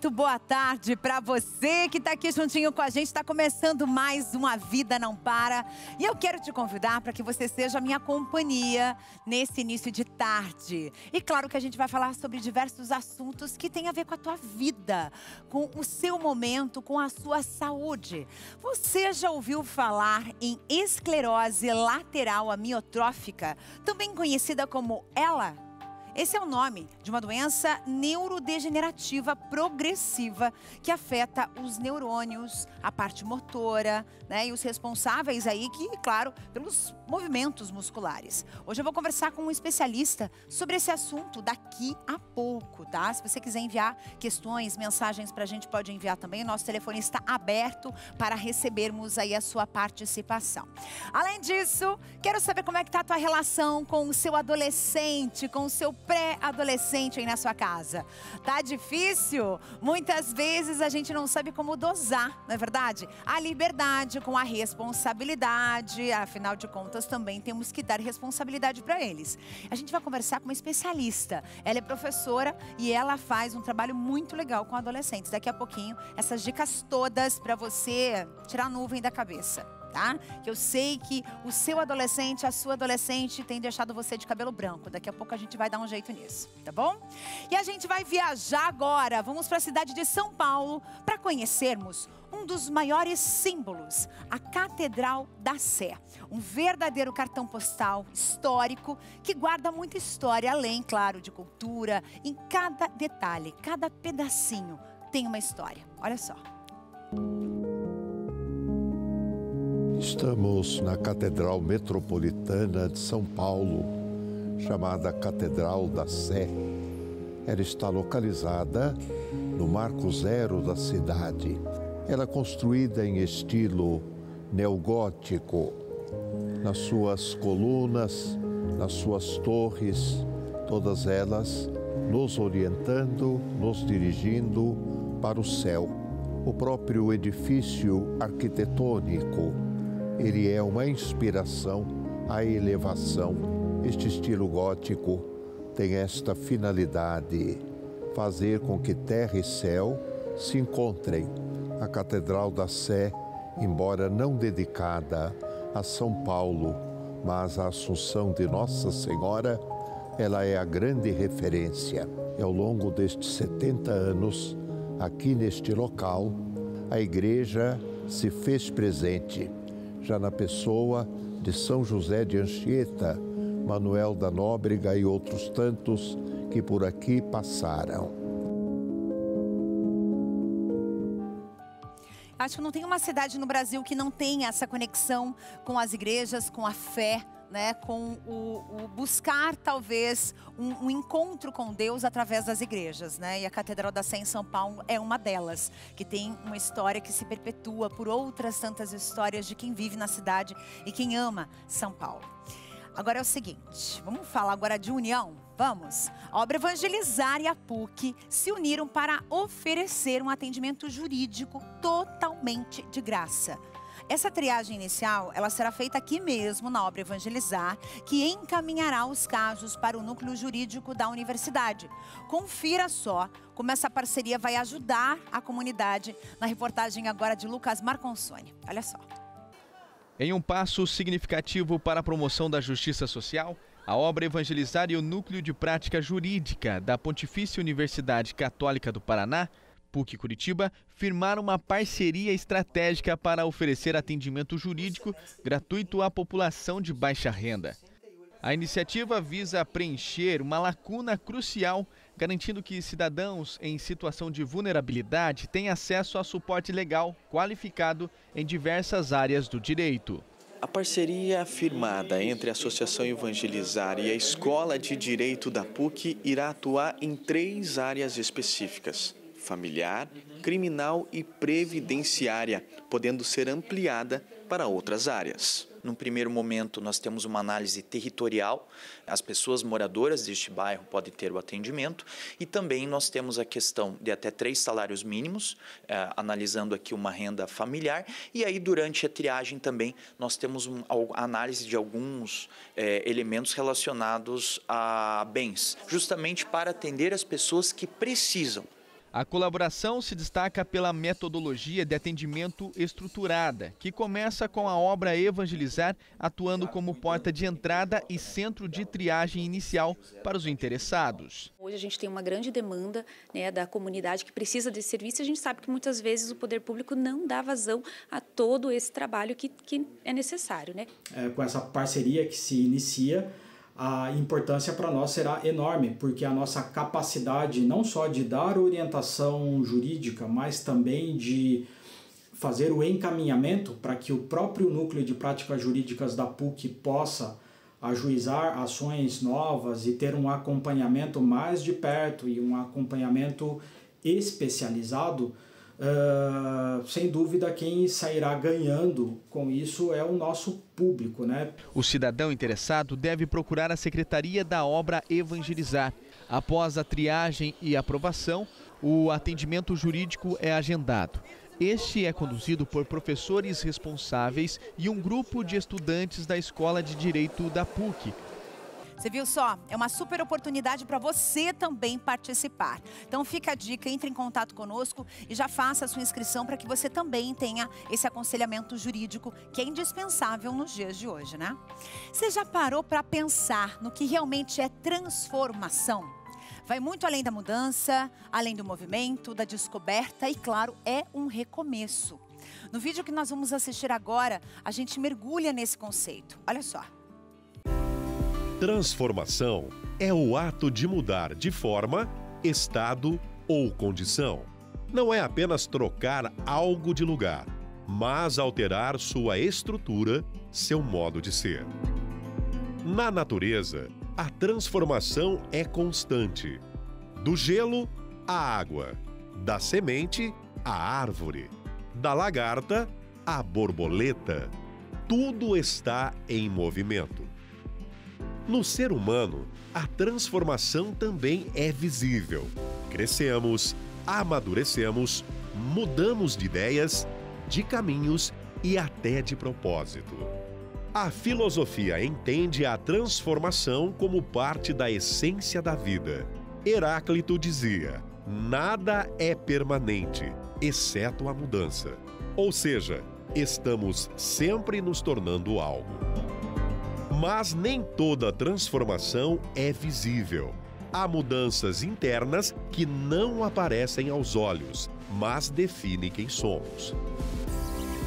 Muito boa tarde para você que está aqui juntinho com a gente. Está começando mais uma Vida Não Para. E eu quero te convidar para que você seja a minha companhia nesse início de tarde. E claro que a gente vai falar sobre diversos assuntos que têm a ver com a tua vida, com o seu momento, com a sua saúde. Você já ouviu falar em esclerose lateral amiotrófica, também conhecida como ELA? Esse é o nome de uma doença neurodegenerativa progressiva que afeta os neurônios, a parte motora, né? E os responsáveis aí, claro, pelos movimentos musculares. Hoje eu vou conversar com um especialista sobre esse assunto daqui a pouco, tá? Se você quiser enviar questões, mensagens pra gente, pode enviar também. O nosso telefone está aberto para recebermos aí a sua participação. Além disso, quero saber como é que tá a tua relação com o seu adolescente, com o seu pré-adolescente aí na sua casa. Tá difícil? Muitas vezes a gente não sabe como dosar, não é verdade? A liberdade com a responsabilidade, afinal de contas também temos que dar responsabilidade para eles. A gente vai conversar com uma especialista. Ela é professora e ela faz um trabalho muito legal com adolescentes. Daqui a pouquinho, essas dicas todas para você tirar a nuvem da cabeça. Tá? Que eu sei que o seu adolescente, a sua adolescente tem deixado você de cabelo branco. Daqui a pouco a gente vai dar um jeito nisso, tá bom? E a gente vai viajar agora. Vamos para a cidade de São Paulo para conhecermos um dos maiores símbolos, a Catedral da Sé. Um verdadeiro cartão postal histórico que guarda muita história, além, claro, de cultura. Em cada detalhe, cada pedacinho tem uma história. Olha só. Estamos na Catedral Metropolitana de São Paulo, chamada Catedral da Sé. Ela está localizada no Marco Zero da cidade. Ela é construída em estilo neogótico, nas suas colunas, nas suas torres, todas elas nos orientando, nos dirigindo para o céu. O próprio edifício arquitetônico, ele é uma inspiração à elevação. Este estilo gótico tem esta finalidade, fazer com que terra e céu se encontrem. A Catedral da Sé, embora não dedicada a São Paulo, mas à Assunção de Nossa Senhora, ela é a grande referência. E ao longo destes 70 anos, aqui neste local, a igreja se fez presente, já na pessoa de São José de Anchieta, Manuel da Nóbrega e outros tantos que por aqui passaram. Acho que não tem uma cidade no Brasil que não tenha essa conexão com as igrejas, com a fé, né, com o buscar, talvez, um encontro com Deus através das igrejas, né? E a Catedral da Sé em São Paulo é uma delas, que tem uma história que se perpetua por outras tantas histórias de quem vive na cidade e quem ama São Paulo. Agora é o seguinte, vamos falar agora de união? Vamos? A Obra Evangelizar e a PUC se uniram para oferecer um atendimento jurídico totalmente de graça. Essa triagem inicial, ela será feita aqui mesmo na Obra Evangelizar, que encaminhará os casos para o núcleo jurídico da universidade. Confira só como essa parceria vai ajudar a comunidade na reportagem agora de Lucas Marconsoni. Olha só. Em um passo significativo para a promoção da justiça social, a Obra Evangelizar e o Núcleo de Prática Jurídica da Pontifícia Universidade Católica do Paraná, PUC Curitiba, firmaram uma parceria estratégica para oferecer atendimento jurídico gratuito à população de baixa renda. A iniciativa visa preencher uma lacuna crucial, garantindo que cidadãos em situação de vulnerabilidade tenham acesso a suporte legal qualificado em diversas áreas do direito. A parceria firmada entre a Associação Evangelizar e a Escola de Direito da PUC irá atuar em 3 áreas específicas: familiar, criminal e previdenciária, podendo ser ampliada para outras áreas. Num primeiro momento, nós temos uma análise territorial. As pessoas moradoras deste bairro podem ter o atendimento. E também nós temos a questão de até 3 salários mínimos, analisando aqui uma renda familiar. E aí, durante a triagem também, nós temos a análise de alguns elementos relacionados a bens, justamente para atender as pessoas que precisam. A colaboração se destaca pela metodologia de atendimento estruturada, que começa com a obra Evangelizar, atuando como porta de entrada e centro de triagem inicial para os interessados. Hoje a gente tem uma grande demanda, né, da comunidade que precisa desse serviço, e a gente sabe que muitas vezes o poder público não dá vazão a todo esse trabalho que é necessário, né? Com essa parceria que se inicia, a importância para nós será enorme, porque a nossa capacidade não só de dar orientação jurídica, mas também de fazer o encaminhamento para que o próprio Núcleo de Práticas Jurídicas da PUC possa ajuizar ações novas e ter um acompanhamento mais de perto e um acompanhamento especializado. Sem dúvida, quem sairá ganhando com isso é o nosso público, né? O cidadão interessado deve procurar a Secretaria da Obra Evangelizar. Após a triagem e aprovação, o atendimento jurídico é agendado. Este é conduzido por professores responsáveis e um grupo de estudantes da Escola de Direito da PUC. Você viu só? É uma super oportunidade para você também participar. Então fica a dica, entre em contato conosco e já faça a sua inscrição para que você também tenha esse aconselhamento jurídico que é indispensável nos dias de hoje, né? Você já parou para pensar no que realmente é transformação? Vai muito além da mudança, além do movimento, da descoberta e, claro, é um recomeço. No vídeo que nós vamos assistir agora, a gente mergulha nesse conceito. Olha só. Transformação é o ato de mudar de forma, estado ou condição. Não é apenas trocar algo de lugar, mas alterar sua estrutura, seu modo de ser. Na natureza, a transformação é constante. Do gelo à água, da semente à árvore, da lagarta à borboleta. Tudo está em movimento. No ser humano, a transformação também é visível. Crescemos, amadurecemos, mudamos de ideias, de caminhos e até de propósito. A filosofia entende a transformação como parte da essência da vida. Heráclito dizia: nada é permanente, exceto a mudança. Ou seja, estamos sempre nos tornando algo. Mas nem toda transformação é visível. Há mudanças internas que não aparecem aos olhos, mas definem quem somos.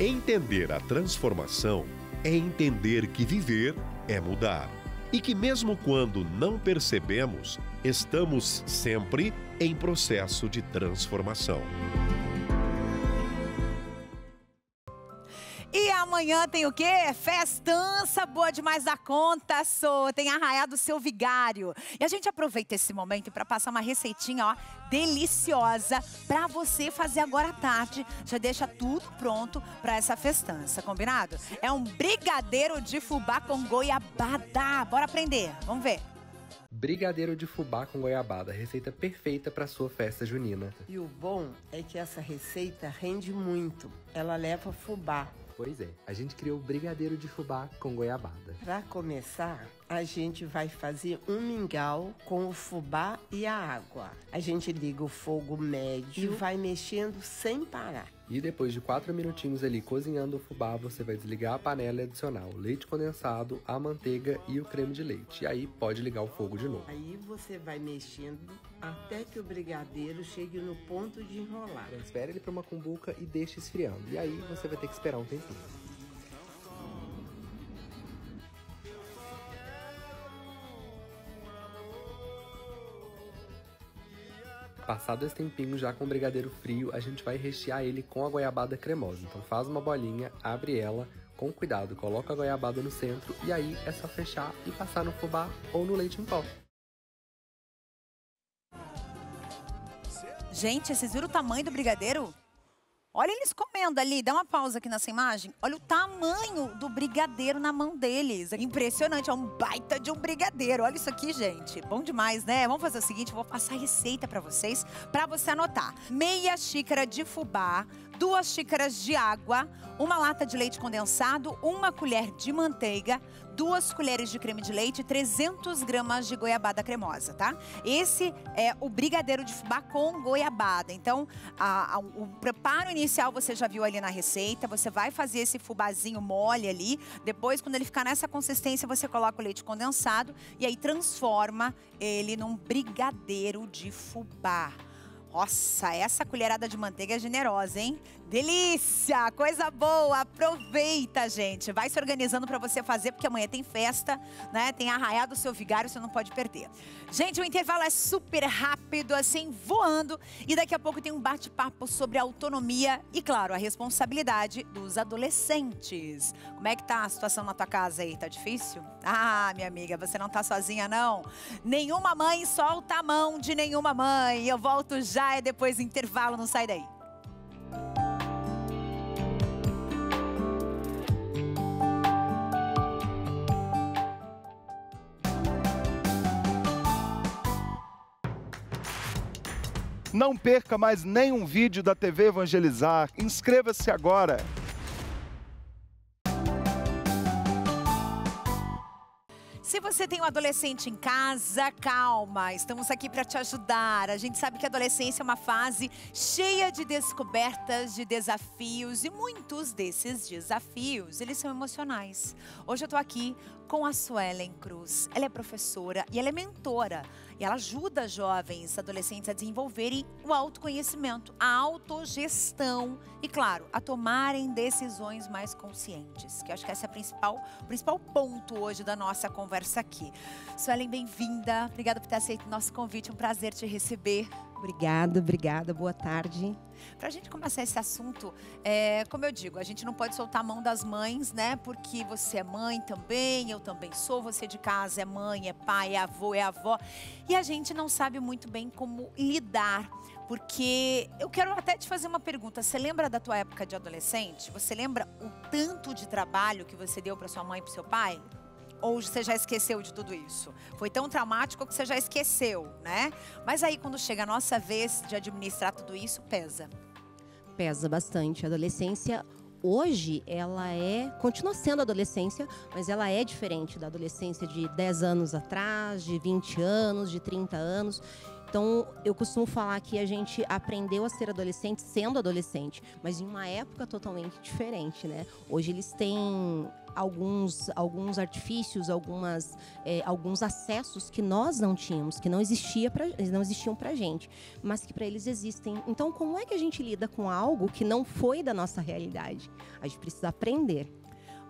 Entender a transformação é entender que viver é mudar. E que mesmo quando não percebemos, estamos sempre em processo de transformação. E amanhã tem o quê? Festança boa demais da conta, tem Arraiá do Seu Vigário. E a gente aproveita esse momento para passar uma receitinha, ó, deliciosa para você fazer agora à tarde. Já deixa tudo pronto para essa festança, combinado? É um brigadeiro de fubá com goiabada. Bora aprender, vamos ver. Brigadeiro de fubá com goiabada, receita perfeita para sua festa junina. E o bom é que essa receita rende muito. Ela leva fubá. Pois é, a gente criou o brigadeiro de fubá com goiabada. Para começar, a gente vai fazer um mingau com o fubá e a água. A gente liga o fogo médio e vai mexendo sem parar. E depois de 4 minutinhos ali cozinhando o fubá, você vai desligar a panela e adicionar o leite condensado, a manteiga e o creme de leite. E aí pode ligar o fogo de novo. Aí você vai mexendo até que o brigadeiro chegue no ponto de enrolar. Transfere ele para uma cumbuca e deixa esfriando. E aí você vai ter que esperar um tempinho. Passado esse tempinho, já com o brigadeiro frio, a gente vai rechear ele com a goiabada cremosa. Então faz uma bolinha, abre ela, com cuidado, coloca a goiabada no centro e aí é só fechar e passar no fubá ou no leite em pó. Gente, vocês viram o tamanho do brigadeiro? Olha eles comendo ali, dá uma pausa aqui nessa imagem. Olha o tamanho do brigadeiro na mão deles. Impressionante, é um baita de um brigadeiro. Olha isso aqui, gente. Bom demais, né? Vamos fazer o seguinte, eu vou passar a receita para vocês, para você anotar. Meia xícara de fubá, 2 xícaras de água, 1 lata de leite condensado, 1 colher de manteiga, 2 colheres de creme de leite e 300 gramas de goiabada cremosa, tá? Esse é o brigadeiro de fubá com goiabada. Então, o preparo inicial você já viu ali na receita. Você vai fazer esse fubazinho mole ali. Depois, quando ele ficar nessa consistência, você coloca o leite condensado e aí transforma ele num brigadeiro de fubá. Nossa, essa colherada de manteiga é generosa, hein? Delícia! Coisa boa! Aproveita, gente! Vai se organizando para você fazer, porque amanhã tem festa, né? Tem Arraiá do Seu Vigário, você não pode perder. Gente, o intervalo é super rápido, assim, voando. E daqui a pouco tem um bate-papo sobre autonomia e, claro, a responsabilidade dos adolescentes. Como é que tá a situação na tua casa aí? Tá difícil? Ah, minha amiga, você não tá sozinha, não? Nenhuma mãe solta a mão de nenhuma mãe. Eu volto já. É depois do intervalo, não sai daí. Não perca mais nenhum vídeo da TV Evangelizar. Inscreva-se agora. Se você tem um adolescente em casa, calma, estamos aqui para te ajudar. A gente sabe que a adolescência é uma fase cheia de descobertas, de desafios, e muitos desses desafios, eles são emocionais. Hoje eu estou aqui com a Suelen Cruz. Ela é professora e ela é mentora. E ela ajuda jovens adolescentes a desenvolverem o autoconhecimento, a autogestão e, claro, a tomarem decisões mais conscientes. Que eu acho que esse é o principal ponto hoje da nossa conversa aqui. Suelen, bem-vinda. Obrigada por ter aceito o nosso convite. É um prazer te receber. Obrigada. Boa tarde. Pra gente começar esse assunto, como eu digo, a gente não pode soltar a mão das mães, né? Porque você é mãe também, eu também sou. Você de casa é mãe, é pai, é avô, é avó. E a gente não sabe muito bem como lidar. Porque eu quero até te fazer uma pergunta. Você lembra da tua época de adolescente? Você lembra o tanto de trabalho que você deu pra sua mãe e pro seu pai? Ou você já esqueceu de tudo isso? Foi tão traumático que você já esqueceu, né? Mas aí, quando chega a nossa vez de administrar tudo isso, pesa. Pesa bastante. A adolescência, hoje, continua sendo adolescência, mas ela é diferente da adolescência de 10 anos atrás, de 20 anos, de 30 anos. Então, eu costumo falar que a gente aprendeu a ser adolescente sendo adolescente, mas em uma época totalmente diferente, né? Hoje eles têm alguns artifícios, alguns acessos que nós não tínhamos, que não existiam pra gente, mas que para eles existem. Então, como é que a gente lida com algo que não foi da nossa realidade? A gente precisa aprender.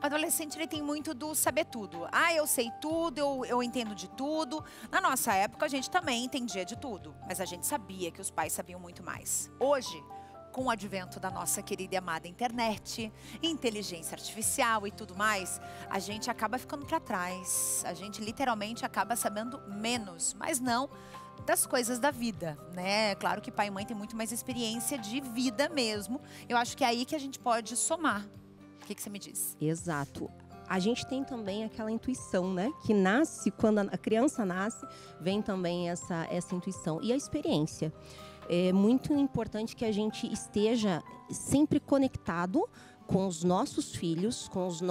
O adolescente, ele tem muito do saber tudo. Ah, eu sei tudo, eu entendo de tudo. Na nossa época, a gente também entendia de tudo. Mas a gente sabia que os pais sabiam muito mais. Hoje, com o advento da nossa querida e amada internet, inteligência artificial e tudo mais, a gente acaba ficando para trás. A gente literalmente acaba sabendo menos, mas não das coisas da vida, né? Claro que pai e mãe têm muito mais experiência de vida mesmo. Eu acho que é aí que a gente pode somar. O que você me diz? Exato. A gente tem também aquela intuição, né? Que nasce, quando a criança nasce, vem também essa intuição. E a experiência. É muito importante que a gente esteja sempre conectado com os nossos filhos, com as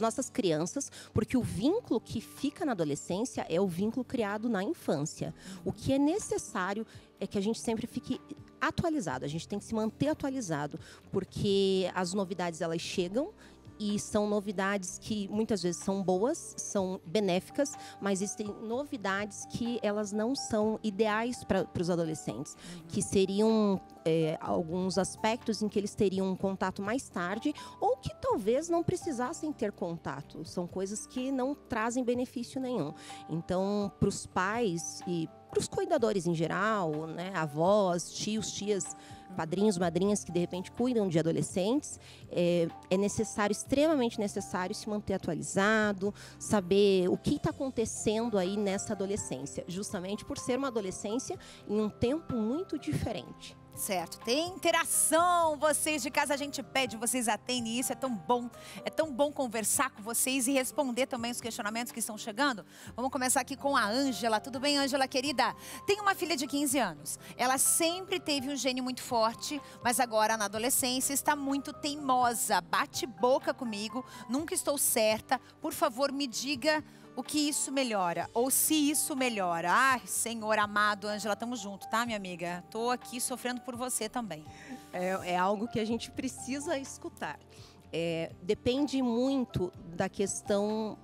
nossas crianças, porque o vínculo que fica na adolescência é o vínculo criado na infância. O que é necessário é que a gente sempre fique atualizado, a gente tem que se manter atualizado, porque as novidades, elas chegam, e são novidades que muitas vezes são boas, são benéficas, mas existem novidades que elas não são ideais para os adolescentes, que seriam alguns aspectos em que eles teriam um contato mais tarde, ou que talvez não precisassem ter contato. São coisas que não trazem benefício nenhum. Então, para os pais e para os cuidadores em geral, né, avós, tios, tias, padrinhos, madrinhas que de repente cuidam de adolescentes, é extremamente necessário se manter atualizado, saber o que está acontecendo aí nessa adolescência, justamente por ser uma adolescência em um tempo muito diferente. Certo, tem interação, vocês de casa a gente pede, vocês atendem, isso é tão bom conversar com vocês e responder também os questionamentos que estão chegando. Vamos começar aqui com a Ângela, tudo bem, Ângela, querida? Tenho uma filha de 15 anos, ela sempre teve um gênio muito forte, mas agora na adolescência está muito teimosa, bate boca comigo, nunca estou certa, por favor me diga o que isso melhora, ou se isso melhora. Ai, Senhor amado, Ângela, tamo junto, tá, minha amiga? Tô aqui sofrendo por você também. É algo que a gente precisa escutar. Depende muito da questão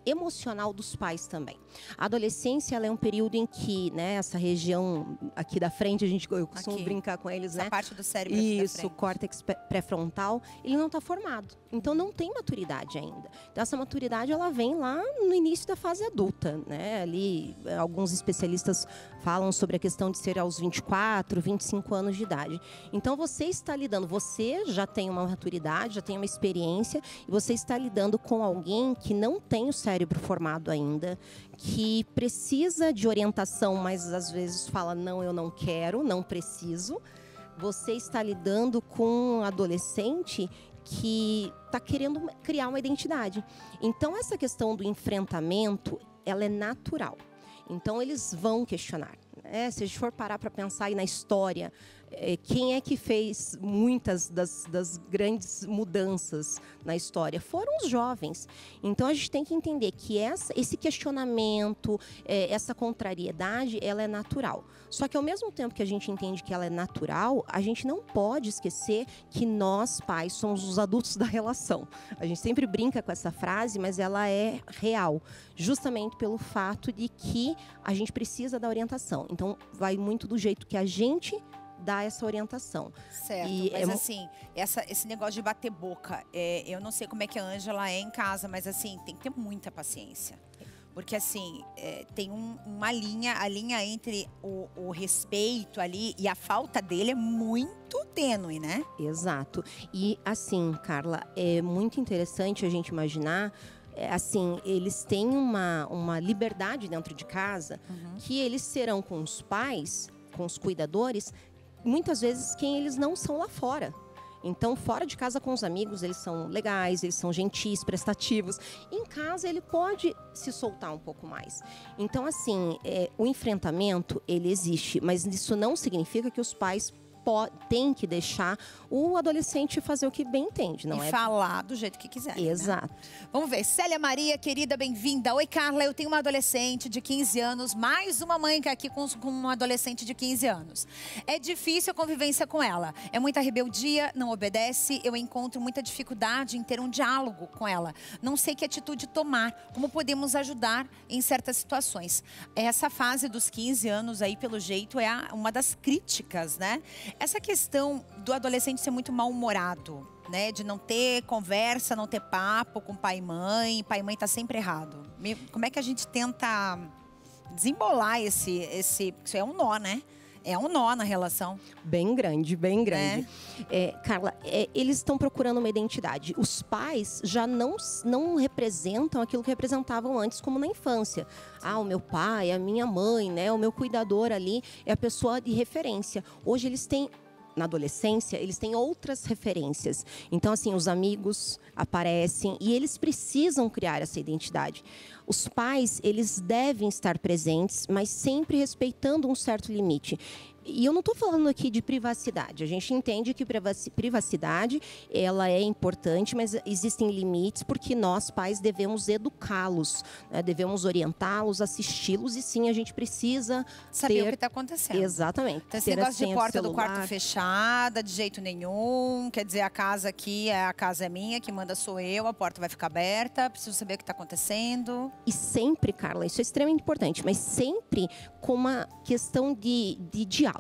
emocional dos pais também. A adolescência, ela é um período em que, né, essa região aqui da frente, eu costumo brincar com eles, essa né? parte do cérebro isso, aqui da o córtex pré-frontal, ele não está formado. Então não tem maturidade ainda. Então essa maturidade, ela vem lá no início da fase adulta, né? Ali, alguns especialistas falam sobre a questão de ser aos 24, 25 anos de idade. Então você está lidando, você já tem uma maturidade, já tem uma experiência, e você está lidando com alguém que não tem o cérebro formado ainda, que precisa de orientação, mas às vezes fala, não, eu não quero, não preciso. Você está lidando com um adolescente que está querendo criar uma identidade. Então, essa questão do enfrentamento, ela é natural. Então, eles vão questionar. Se a gente for parar para pensar aí na história, quem é que fez muitas das grandes mudanças na história? Foram os jovens. Então, a gente tem que entender que esse questionamento, essa contrariedade, ela é natural. Só que, ao mesmo tempo que a gente entende que ela é natural, a gente não pode esquecer que nós, pais, somos os adultos da relação. A gente sempre brinca com essa frase, mas ela é real. Justamente pelo fato de que a gente precisa da orientação. Então, vai muito do jeito que a gente dá essa orientação. Certo, mas assim, esse negócio de bater boca, eu não sei como é que a Ângela é em casa, mas assim, tem que ter muita paciência. Porque assim, tem uma linha, a linha entre o respeito ali e a falta dele é muito tênue, né? Exato. E assim, Carla, é muito interessante a gente imaginar, assim, eles têm uma liberdade dentro de casa, que eles serão com os pais, com os cuidadores, muitas vezes quem eles não são lá fora. Então, fora de casa com os amigos, eles são legais, eles são gentis, prestativos. Em casa, ele pode se soltar um pouco mais. Então, assim, o enfrentamento, ele existe. Mas isso não significa que os pais têm que deixar o adolescente fazer o que bem entende, não é? E falar do jeito que quiser. Exato. Né? Vamos ver. Célia Maria, querida, bem-vinda. Oi, Carla, eu tenho uma adolescente de 15 anos, mais uma mãe que aqui com uma adolescente de 15 anos. É difícil a convivência com ela. É muita rebeldia, não obedece. Eu encontro muita dificuldade em ter um diálogo com ela. Não sei que atitude tomar, como podemos ajudar em certas situações. Essa fase dos 15 anos aí, pelo jeito, é uma das críticas, né? Essa questão do adolescente ser muito mal-humorado, né? De não ter conversa, não ter papo com pai e mãe tá sempre errado. Como é que a gente tenta desembolar esse... Isso é um nó, né? É um nó na relação. Bem grande, bem grande. Carla, eles estão procurando uma identidade. Os pais já não representam aquilo que representavam antes, como na infância. O meu pai, a minha mãe, né? O meu cuidador ali é a pessoa de referência. Hoje eles têm... Na adolescência, eles têm outras referências. Então, assim, os amigos aparecem e eles precisam criar essa identidade. Os pais, eles devem estar presentes, mas sempre respeitando um certo limite. E eu não estou falando aqui de privacidade. A gente entende que privacidade, ela é importante, mas existem limites porque nós, pais, devemos educá-los, né? Devemos orientá-los, assisti-los e sim, a gente precisa saber o que está acontecendo. Exatamente. Então, esse negócio de porta do quarto fechada, de jeito nenhum, quer dizer, a casa aqui, a casa é minha, quem manda sou eu, a porta vai ficar aberta, preciso saber o que está acontecendo. E sempre, Carla, isso é extremamente importante, mas sempre com uma questão de diálogo.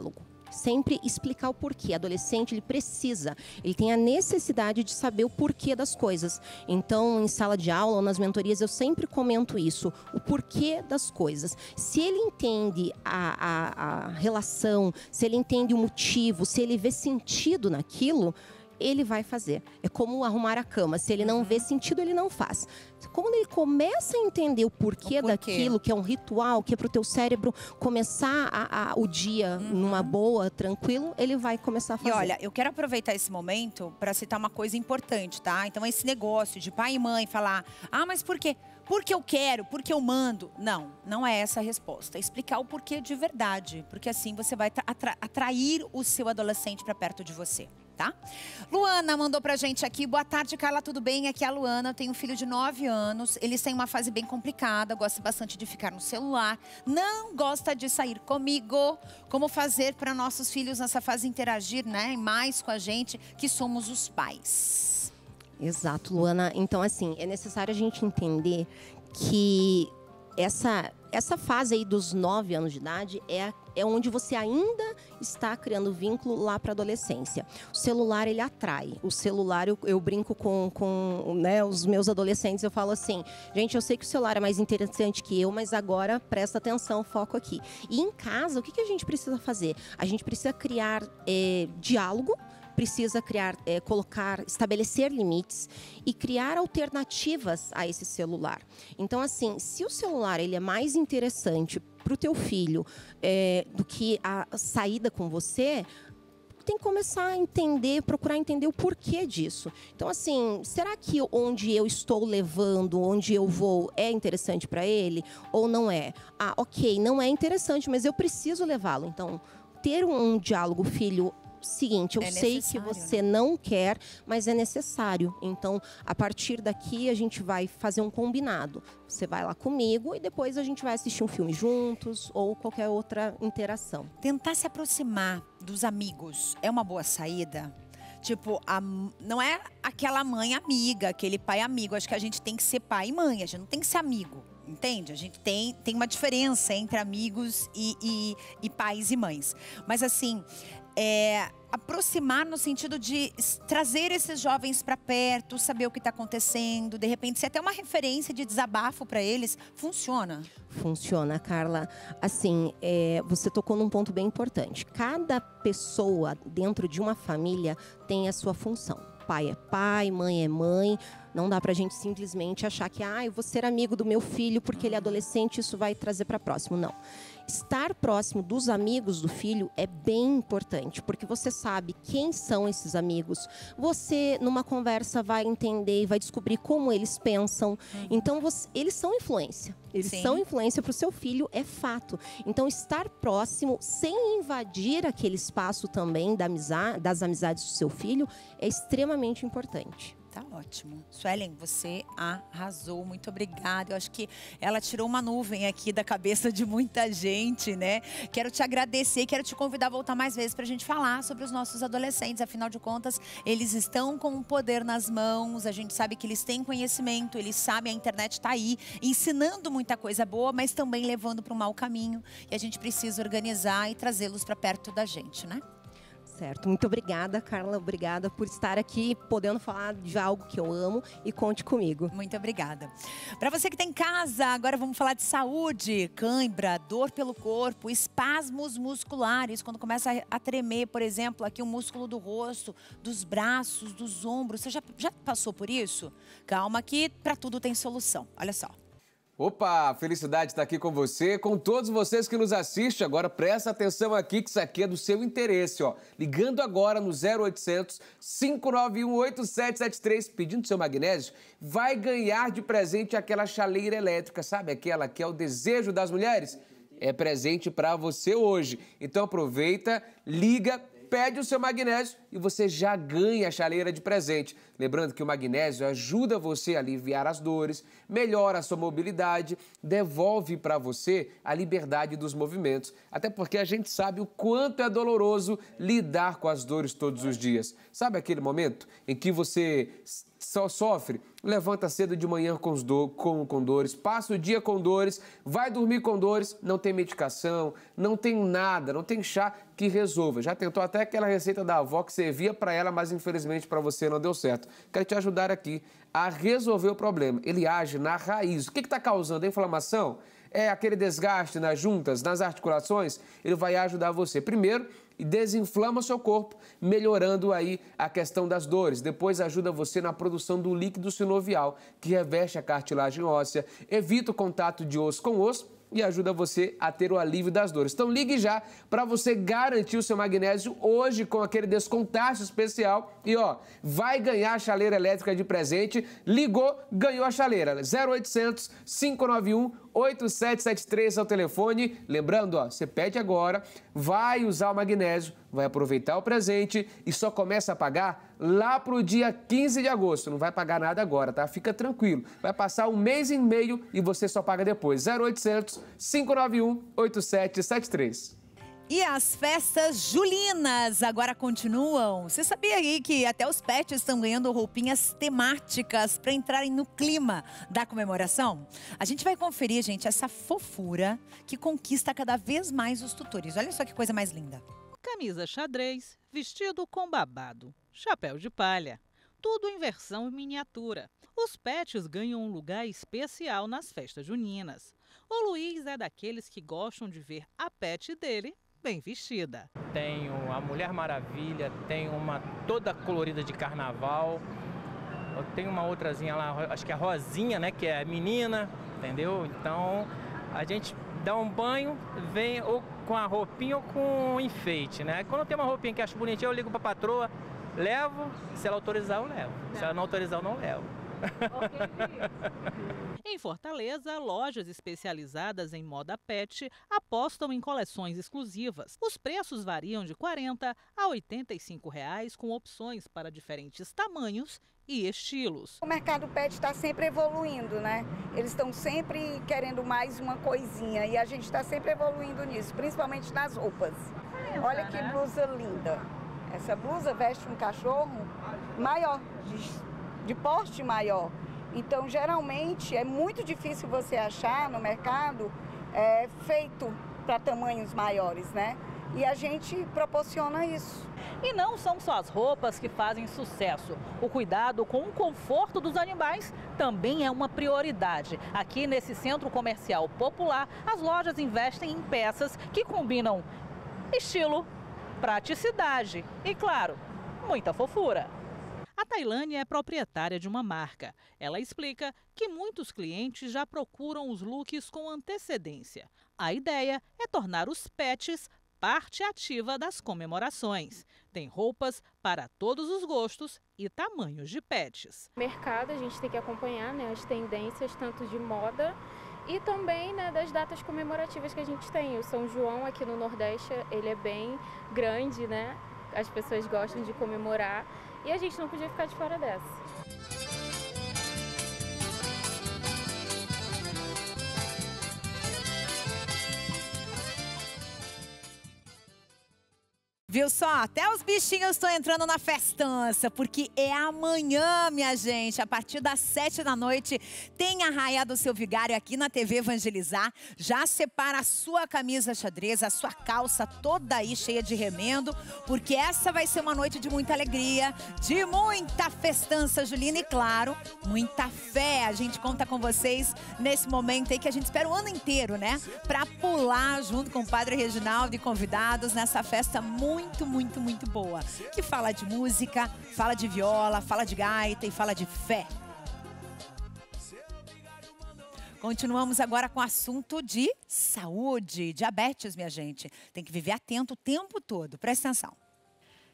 Sempre explicar o porquê. Adolescente, ele tem a necessidade de saber o porquê das coisas. Então, em sala de aula ou nas mentorias, eu sempre comento isso, o porquê das coisas. Se ele entende a relação, se ele entende o motivo, se ele vê sentido naquilo, ele vai fazer. É como arrumar a cama. Se ele não vê sentido, ele não faz. Quando ele começa a entender o porquê daquilo, que é um ritual, que é para o teu cérebro começar o dia numa boa, tranquilo, ele vai começar a fazer. E olha, eu quero aproveitar esse momento para citar uma coisa importante, tá? Então, esse negócio de pai e mãe falar, mas por quê? Porque eu quero, porque eu mando. Não é essa a resposta. É explicar o porquê de verdade. Porque assim você vai atrair o seu adolescente para perto de você, tá? Luana mandou pra gente aqui. Boa tarde, Carla, tudo bem? Aqui é a Luana. Eu tenho um filho de 9 anos. Eles têm uma fase bem complicada. Gosta bastante de ficar no celular. Não gosta de sair comigo. Como fazer para nossos filhos nessa fase interagir, né? Mais com a gente, que somos os pais. Exato, Luana. Então, assim, é necessário a gente entender que essa fase aí dos 9 anos de idade é onde você ainda está criando vínculo lá para a adolescência. O celular, ele atrai. O celular, eu brinco com né, os meus adolescentes, eu falo assim, gente, eu sei que o celular é mais interessante que eu, mas agora presta atenção, foco aqui. E em casa, o que a gente precisa fazer? A gente precisa criar diálogo, precisa criar, estabelecer limites e criar alternativas a esse celular. Então, assim, se o celular ele é mais interessante para o teu filho do que a saída com você, tem que começar a entender, procurar entender o porquê disso. Então, assim, será que onde eu estou levando, onde eu vou, é interessante para ele ou não é? Ok, não é interessante, mas eu preciso levá-lo. Então, ter um diálogo, filho, seguinte, eu sei que você não quer, mas é necessário. Então, a partir daqui, a gente vai fazer um combinado. Você vai lá comigo e depois a gente vai assistir um filme juntos ou qualquer outra interação. Tentar se aproximar dos amigos é uma boa saída? Tipo, não é aquela mãe amiga, aquele pai amigo. Acho que a gente tem que ser pai e mãe, a gente não tem que ser amigo. Entende? A gente tem uma diferença entre amigos e pais e mães. Mas assim, aproximar no sentido de trazer esses jovens para perto, saber o que está acontecendo, de repente ser até uma referência de desabafo para eles, funciona? Funciona, Carla. Assim, você tocou num ponto bem importante. Cada pessoa dentro de uma família tem a sua função. Pai é pai, mãe é mãe. Não dá pra gente simplesmente achar que eu vou ser amigo do meu filho porque ele é adolescente, isso vai trazer para próximo. Não. Estar próximo dos amigos do filho é bem importante, porque você sabe quem são esses amigos. Você, numa conversa, vai entender e vai descobrir como eles pensam. Então, eles são influência. Eles são influência para o seu filho, é fato. Então, estar próximo, sem invadir aquele espaço também das amizades do seu filho, é extremamente importante. Tá ótimo. Suelen, você arrasou. Muito obrigada. Eu acho que ela tirou uma nuvem aqui da cabeça de muita gente, né? Quero te agradecer, quero te convidar a voltar mais vezes pra gente falar sobre os nossos adolescentes. Afinal de contas, eles estão com o poder nas mãos. A gente sabe que eles têm conhecimento, eles sabem, a internet tá aí, ensinando muita coisa boa, mas também levando para um mau caminho. E a gente precisa organizar e trazê-los para perto da gente, né? Certo. Muito obrigada, Carla. Obrigada por estar aqui, podendo falar de algo que eu amo, e conte comigo. Muito obrigada. Para você que está em casa, agora vamos falar de saúde. Cãibra, dor pelo corpo, espasmos musculares, quando começa a tremer, por exemplo, aqui o músculo do rosto, dos braços, dos ombros. Você já passou por isso? Calma que para tudo tem solução. Olha só. Opa, felicidade de estar aqui com você, com todos vocês que nos assistem. Agora presta atenção aqui que isso aqui é do seu interesse, ó. Ligando agora no 0800 591 8773, pedindo seu magnésio, vai ganhar de presente aquela chaleira elétrica, sabe? Aquela que é o desejo das mulheres. É presente para você hoje. Então aproveita, liga, pede o seu magnésio e você já ganha a chaleira de presente. Lembrando que o magnésio ajuda você a aliviar as dores, melhora a sua mobilidade, devolve para você a liberdade dos movimentos. Até porque a gente sabe o quanto é doloroso lidar com as dores todos os dias. Sabe aquele momento em que você só sofre? Levanta cedo de manhã com dores, passa o dia com dores, vai dormir com dores, não tem medicação, não tem nada, não tem chá que resolva. Já tentou até aquela receita da avó que servia para ela, mas infelizmente para você não deu certo. Quero te ajudar aqui a resolver o problema. Ele age na raiz. O que está causando a inflamação? É aquele desgaste nas juntas, nas articulações? Ele vai ajudar você, primeiro, e desinflama seu corpo, melhorando aí a questão das dores. Depois ajuda você na produção do líquido sinovial, que reveste a cartilagem óssea, evita o contato de osso com osso e ajuda você a ter o alívio das dores. Então ligue já para você garantir o seu magnésio hoje com aquele descontaço especial e vai ganhar a chaleira elétrica de presente. Ligou, ganhou a chaleira. 0800 591 8773 é o telefone. Lembrando, você pede agora, vai usar o magnésio, vai aproveitar o presente e só começa a pagar lá pro dia 15 de agosto. Não vai pagar nada agora, tá? Fica tranquilo. Vai passar 1 mês e meio e você só paga depois. 0800 591 8773. E as festas julinas agora continuam. Você sabia aí que até os pets estão ganhando roupinhas temáticas para entrarem no clima da comemoração? A gente vai conferir, gente, essa fofura que conquista cada vez mais os tutores. Olha só que coisa mais linda. Camisa xadrez, vestido com babado, chapéu de palha. Tudo em versão miniatura. Os pets ganham um lugar especial nas festas juninas. O Luiz é daqueles que gostam de ver a pet dele bem vestida. Tenho a Mulher Maravilha, tenho uma toda colorida de carnaval. Eu tenho uma outrazinha lá, acho que é a Rosinha, né, que é menina, entendeu? Então a gente dá um banho, vem ou com a roupinha ou com enfeite, né? Quando eu tenho uma roupinha que acho bonitinha, eu ligo pra patroa, levo, se ela autorizar, eu levo. Se ela não autorizar, eu não levo. Em Fortaleza, lojas especializadas em moda pet apostam em coleções exclusivas. Os preços variam de R$ 40 a R$ 85, com opções para diferentes tamanhos e estilos. O mercado pet está sempre evoluindo, né? Eles estão sempre querendo mais uma coisinha e a gente está sempre evoluindo nisso, principalmente nas roupas. Olha que blusa linda. Essa blusa veste um cachorro maior, de porte maior. Então, geralmente, é muito difícil você achar no mercado feito para tamanhos maiores, né? E a gente proporciona isso. E não são só as roupas que fazem sucesso. O cuidado com o conforto dos animais também é uma prioridade. Aqui nesse centro comercial popular, as lojas investem em peças que combinam estilo, praticidade e, claro, muita fofura. A Tailane é proprietária de uma marca. Ela explica que muitos clientes já procuram os looks com antecedência. A ideia é tornar os pets parte ativa das comemorações. Tem roupas para todos os gostos e tamanhos de pets. No mercado a gente tem que acompanhar, né, as tendências tanto de moda e também, né, das datas comemorativas que a gente tem. O São João aqui no Nordeste, ele é bem grande, né? As pessoas gostam de comemorar. E a gente não podia ficar de fora dessa. Viu só? Até os bichinhos estão entrando na festança, porque é amanhã, minha gente. A partir das 7 da noite, tem a Raia do Seu Vigário aqui na TV Evangelizar. Já separa a sua camisa xadrez, a sua calça toda aí cheia de remendo, porque essa vai ser uma noite de muita alegria, de muita festança julina e, claro, muita fé. A gente conta com vocês nesse momento aí que a gente espera o ano inteiro, né? Pra pular junto com o Padre Reginaldo e convidados nessa festa muito boa, que fala de música, fala de viola, fala de gaita e fala de fé. Continuamos agora com o assunto de saúde, diabetes, minha gente. Tem que viver atento o tempo todo, presta atenção.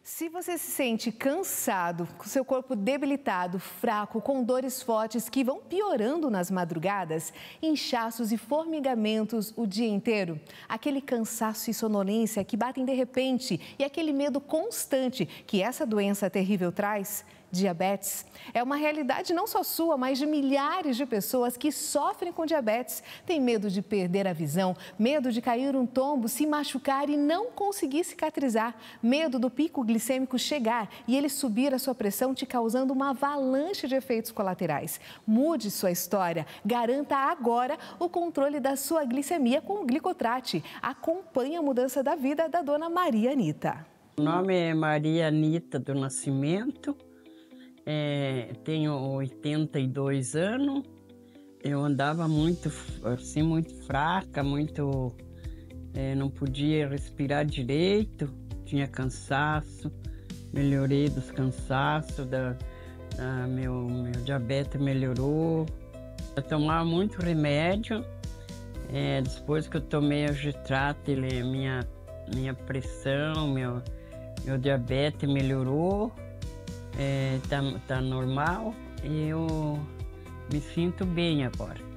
Se você se sente cansado, com seu corpo debilitado, fraco, com dores fortes que vão piorando nas madrugadas, inchaços e formigamentos o dia inteiro, aquele cansaço e sonolência que batem de repente e aquele medo constante que essa doença terrível traz, diabetes é uma realidade não só sua, mas de milhares de pessoas que sofrem com diabetes. Tem medo de perder a visão, medo de cair um tombo, se machucar e não conseguir cicatrizar, medo do pico glicêmico chegar e ele subir a sua pressão, te causando uma avalanche de efeitos colaterais. Mude sua história, garanta agora o controle da sua glicemia com o Glicotrate. Acompanhe a mudança da vida da dona Maria Anita. O nome é Maria Anita do Nascimento. Tenho 82 anos, eu andava muito, assim, muito fraca, não podia respirar direito, tinha cansaço, melhorei dos cansaços, meu diabetes melhorou. Eu tomava muito remédio, depois que eu tomei o Gitrato, minha pressão, meu diabetes melhorou, tá normal e eu me sinto bem agora.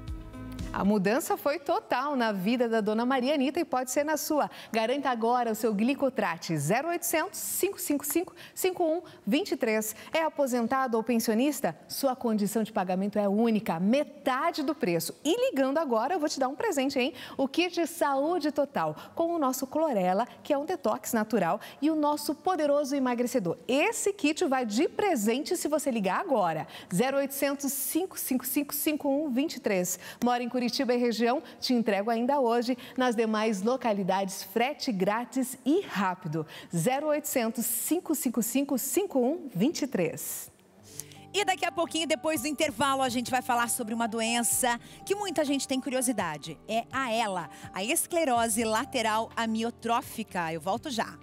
A mudança foi total na vida da dona Maria Anita e pode ser na sua. Garanta agora o seu Glicotrate 0800 555 5123. É aposentado ou pensionista? Sua condição de pagamento é única, metade do preço. E ligando agora, eu vou te dar um presente, hein? O kit Saúde Total, com o nosso Clorela, que é um detox natural, e o nosso poderoso emagrecedor. Esse kit vai de presente se você ligar agora. 0800 555 5123. Mora em Curitiba e região, te entrego ainda hoje. Nas demais localidades, frete grátis e rápido. 0800 555 5123. E daqui a pouquinho, depois do intervalo, a gente vai falar sobre uma doença que muita gente tem curiosidade. É a ELA, a esclerose lateral amiotrófica. Eu volto já.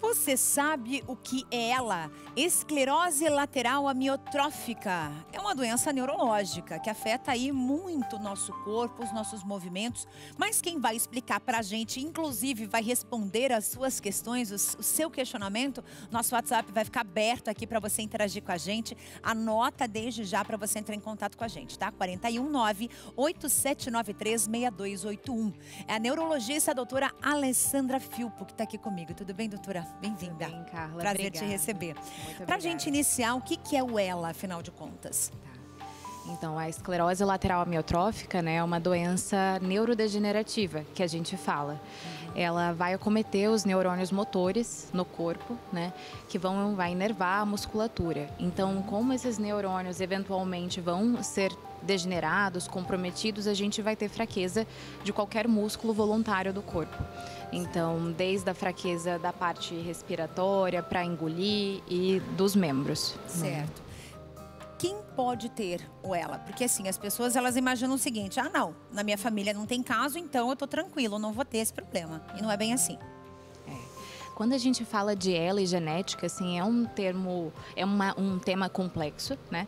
Você sabe o que é ela? Esclerose lateral amiotrófica. É uma doença neurológica que afeta aí muito o nosso corpo, os nossos movimentos. Mas quem vai explicar pra gente, inclusive vai responder as suas questões, o seu questionamento, nosso WhatsApp vai ficar aberto aqui para você interagir com a gente. Anota desde já para você entrar em contato com a gente, tá? 419-8793-6281. É a neurologista, a doutora Alessandra Filpo, que está aqui comigo. Tudo bem, doutora? Bem-vinda. Tudo bem, Carla. Prazer Obrigada. te receber. Muito Pra obrigada. gente iniciar, o que é o ELA, afinal de contas? Então, a esclerose lateral amiotrófica, né, é uma doença neurodegenerativa, que a gente fala. Ela vai acometer os neurônios motores no corpo, né, que vai inervar a musculatura. Então, como esses neurônios eventualmente vão ser degenerados, comprometidos, a gente vai ter fraqueza de qualquer músculo voluntário do corpo. Então, desde a fraqueza da parte respiratória para engolir e dos membros. Certo. Quem pode ter o ELA? Porque assim, as pessoas elas imaginam o seguinte: ah, não, na minha família não tem caso, então eu tô tranquilo, não vou ter esse problema. E não é bem assim. Quando a gente fala de ELA e genética, assim, é um termo, um tema complexo, né?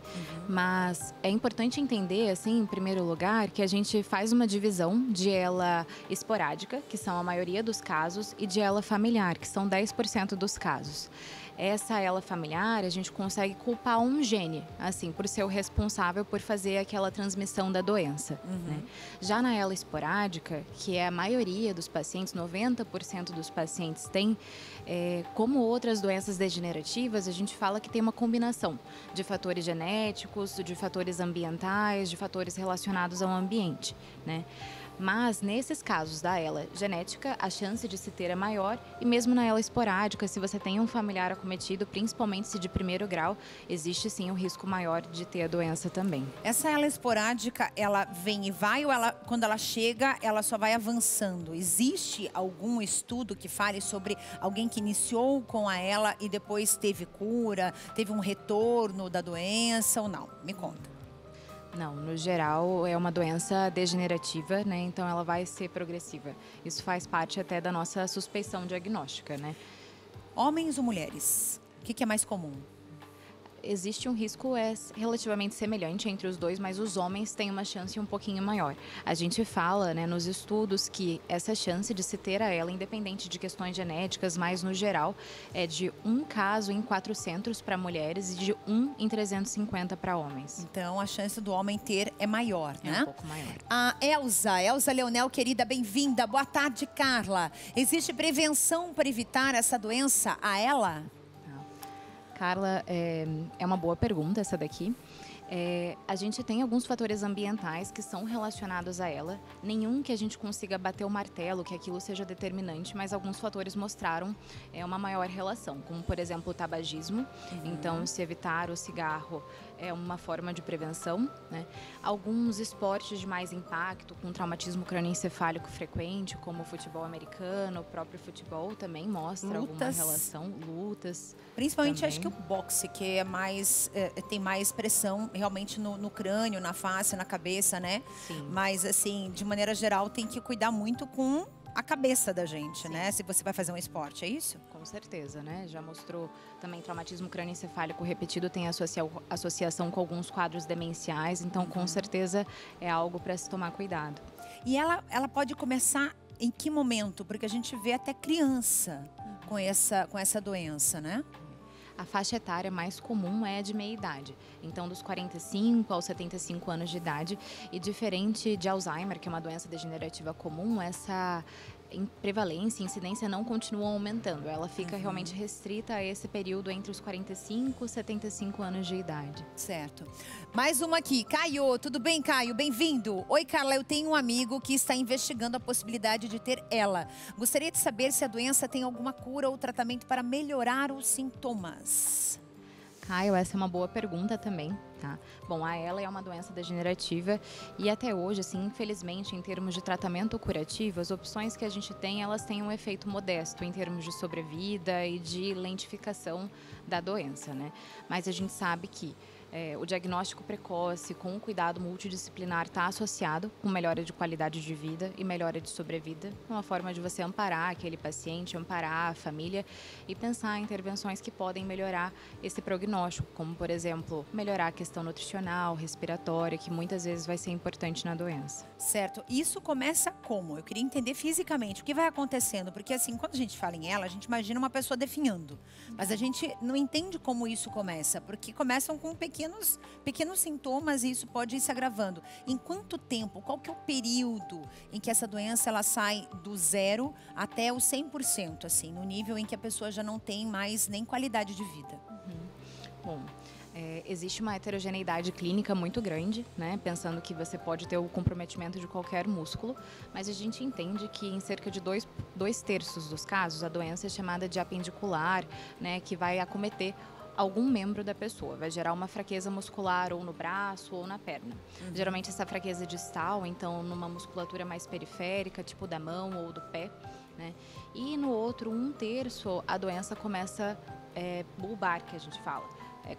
Mas é importante entender, assim, em primeiro lugar, que a gente faz uma divisão de ELA esporádica, que são a maioria dos casos, e de ELA familiar, que são 10% dos casos. Essa ELA familiar, a gente consegue culpar um gene, assim, por ser o responsável por fazer aquela transmissão da doença. Né? Já na ELA esporádica, que é a maioria dos pacientes, 90% dos pacientes tem, como outras doenças degenerativas, a gente fala que tem uma combinação de fatores genéticos, de fatores ambientais, de fatores relacionados ao ambiente, né? Mas, nesses casos da ELA genética, a chance de se ter é maior e mesmo na ELA esporádica, se você tem um familiar acometido, principalmente se de primeiro grau, existe sim um risco maior de ter a doença também. Essa ELA esporádica, ela vem e vai ou quando ela chega, ela só vai avançando? Existe algum estudo que fale sobre alguém que iniciou com a ELA e depois teve cura, teve um retorno da doença ou não? Me conta. Não, no geral é uma doença degenerativa, né? Então ela vai ser progressiva. Isso faz parte até da nossa suspeição diagnóstica, né? Homens ou mulheres? O que é mais comum? Existe um risco relativamente semelhante entre os dois, mas os homens têm uma chance um pouquinho maior. A gente fala, né, nos estudos que essa chance de se ter a ELA, independente de questões genéticas, mas no geral, é de 1 caso em 400 para mulheres e de 1 em 350 para homens. Então, a chance do homem ter é maior, né? É um pouco maior. A Elza Leonel, querida, bem-vinda. Boa tarde, Carla. Existe prevenção para evitar essa doença, a ELA? Carla, é uma boa pergunta essa daqui. A gente tem alguns fatores ambientais que são relacionados a ela. Nenhum que a gente consiga bater o martelo, que aquilo seja determinante, mas alguns fatores mostraram uma maior relação, como, por exemplo, o tabagismo. Então, se evitar o cigarro é uma forma de prevenção, né? Alguns esportes de mais impacto, com traumatismo crânioencefálico frequente, como o futebol americano, o próprio futebol também mostra alguma relação. Lutas. Principalmente, também. acho que o boxe, que é mais, tem mais pressão realmente no crânio, na face, na cabeça, né? Sim. Mas, assim, de maneira geral, tem que cuidar muito com a cabeça da gente, né? Se você vai fazer um esporte, é isso? Com certeza, né? Já mostrou também traumatismo crânioencefálico repetido tem associação com alguns quadros demenciais, então com certeza é algo para se tomar cuidado. E ela pode começar em que momento? Porque a gente vê até criança com essa doença, né? A faixa etária mais comum é a de meia-idade, então dos 45 aos 75 anos de idade. E diferente de Alzheimer, que é uma doença degenerativa comum, essa prevalência e incidência não continuam aumentando. Ela fica realmente restrita a esse período entre os 45 e 75 anos de idade. Certo. Mais uma aqui. Caio, tudo bem, Caio? Bem-vindo. Oi, Carla, eu tenho um amigo que está investigando a possibilidade de ter ela. Gostaria de saber se a doença tem alguma cura ou tratamento para melhorar os sintomas. Caio, essa é uma boa pergunta também, tá? Bom, a ELA é uma doença degenerativa e até hoje, assim, infelizmente, em termos de tratamento curativo, as opções que a gente tem, elas têm um efeito modesto em termos de sobrevida e de lentificação da doença, né? Mas a gente sabe que o diagnóstico precoce com o cuidado multidisciplinar está associado com melhora de qualidade de vida e melhora de sobrevida, uma forma de você amparar aquele paciente, amparar a família e pensar em intervenções que podem melhorar esse prognóstico, como, por exemplo, melhorar a questão nutricional, respiratória, que muitas vezes vai ser importante na doença. Certo. Isso começa como? Eu queria entender fisicamente o que vai acontecendo, porque assim, quando a gente fala em ela, a gente imagina uma pessoa definhando, mas a gente não entende como isso começa, porque começam com pequenos sintomas e isso pode ir se agravando. Em quanto tempo, qual que é o período em que essa doença ela sai do 0 até o 100%, assim, no nível em que a pessoa já não tem mais nem qualidade de vida? Bom, existe uma heterogeneidade clínica muito grande, né? Pensando que você pode ter o comprometimento de qualquer músculo, mas a gente entende que em cerca de 2/3 dos casos, a doença é chamada de apendicular, né? Que vai acometer algum membro da pessoa, vai gerar uma fraqueza muscular ou no braço ou na perna. Geralmente essa fraqueza distal, então numa musculatura mais periférica, tipo da mão ou do pé, né? E no outro 1/3 a doença começa bulbar, que a gente fala,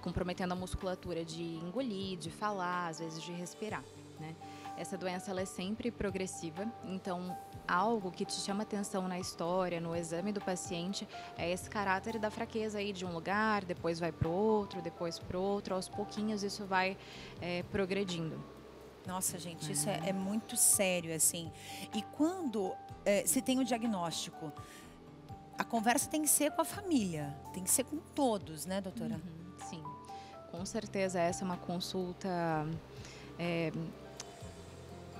comprometendo a musculatura de engolir, de falar, às vezes de respirar, né? Essa doença ela é sempre progressiva, então algo que te chama atenção na história, no exame do paciente, é esse caráter da fraqueza aí de um lugar, depois vai para o outro, depois para o outro, aos pouquinhos isso vai progredindo. Nossa, gente, isso é muito sério, assim. E quando se tem o diagnóstico, a conversa tem que ser com a família, tem que ser com todos, né, doutora? Sim, com certeza essa é uma consulta